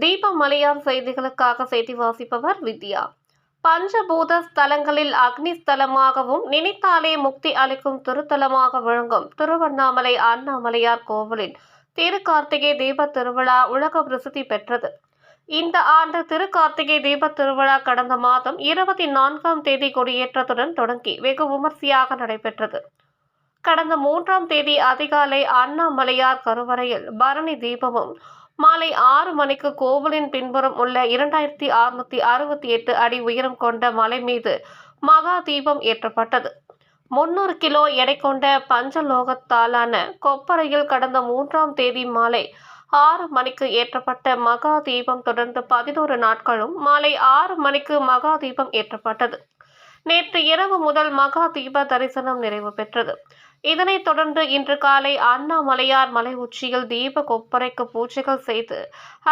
தீபமலையான் செய்திகளுக்காக செய்தி வாசிப்பவர் வித்யா. பஞ்சபூத ஸ்தலங்களில் அக்னி ஸ்தலமாகவும் நினைத்தாலே முக்தி அளிக்கும் திருத்தலமாக விளங்கும் திருவண்ணாமலை அண்ணாமலையார் கோவிலின் திருக்கார்த்திகை தீப திருவிழா உலக பிரசித்தி பெற்றது. இந்த ஆண்டு திருக்கார்த்திகை தீப திருவிழா கடந்த மாதம் 24ஆம் தேதி கொடியேற்றத்துடன் தொடங்கி வெகு விமர்சையாக நடைபெற்றது. கடந்த 3ஆம் தேதி அதிகாலை அண்ணாமலையார் கருவறையில் பரணி தீபமும், மாலை 6 மணிக்கு கோவிலின் பின்புறம் உள்ள 2668 அடி உயரம் கொண்ட மலை மீது மகா தீபம் ஏற்றப்பட்டது. 300 கிலோ எடை கொண்ட பஞ்சலோகத்தாலான கொப்பரையில் கடந்த 3ஆம் தேதி மாலை 6 மணிக்கு ஏற்றப்பட்ட மகா தீபம் தொடர்ந்து 11 நாட்களும் மாலை 6 மணிக்கு மகா தீபம் ஏற்றப்பட்டது. நேற்று இரவு முதல் மகா தீப தரிசனம் நிறைவு பெற்றது. இதனைத் தொடர்ந்து இன்று காலை அண்ணாமலையார் மலை உச்சியில் தீப கொப்பரைக்கு பூஜைகள் செய்து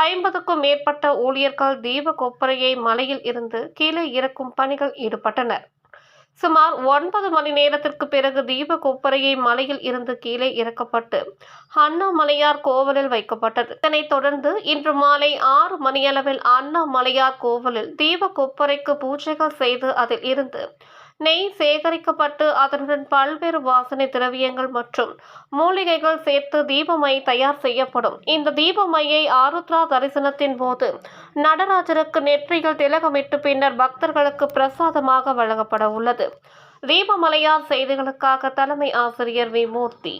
50க்கும் மேற்பட்ட ஊழியர்கள் தீப கொப்பரையை மலையில் இருந்து கீழே இறக்கும் பணிகள் ஈடுபட்டனர். சுமார் 9 மணி நேரத்திற்கு பிறகு தீப கொப்பரையை மலையில் இருந்து கீழே இறக்கப்பட்டு அண்ணாமலையார் கோவிலில் வைக்கப்பட்டது. இதனைத் தொடர்ந்து இன்று மாலை 6 மணியளவில் அண்ணாமலையார் கோவிலில் தீப கொப்பரைக்கு பூஜைகள் செய்து அதில் இருந்து நெய் சேகரிக்கப்பட்டு அதனுடன் பல்வேறு வாசனை திரவியங்கள் மற்றும் மூலிகைகள் சேர்த்து தீபமை தயார் செய்யப்படும். இந்த தீபமையை ஆருத்ரா தரிசனத்தின் போது நடராஜருக்கு நெற்றியில் திலகமிட்டு பின்னர் பக்தர்களுக்கு பிரசாதமாக வழங்கப்பட உள்ளது. தீபமலையார் செய்திகளுக்காக தலைமை ஆசிரியர் வி. மூர்த்தி.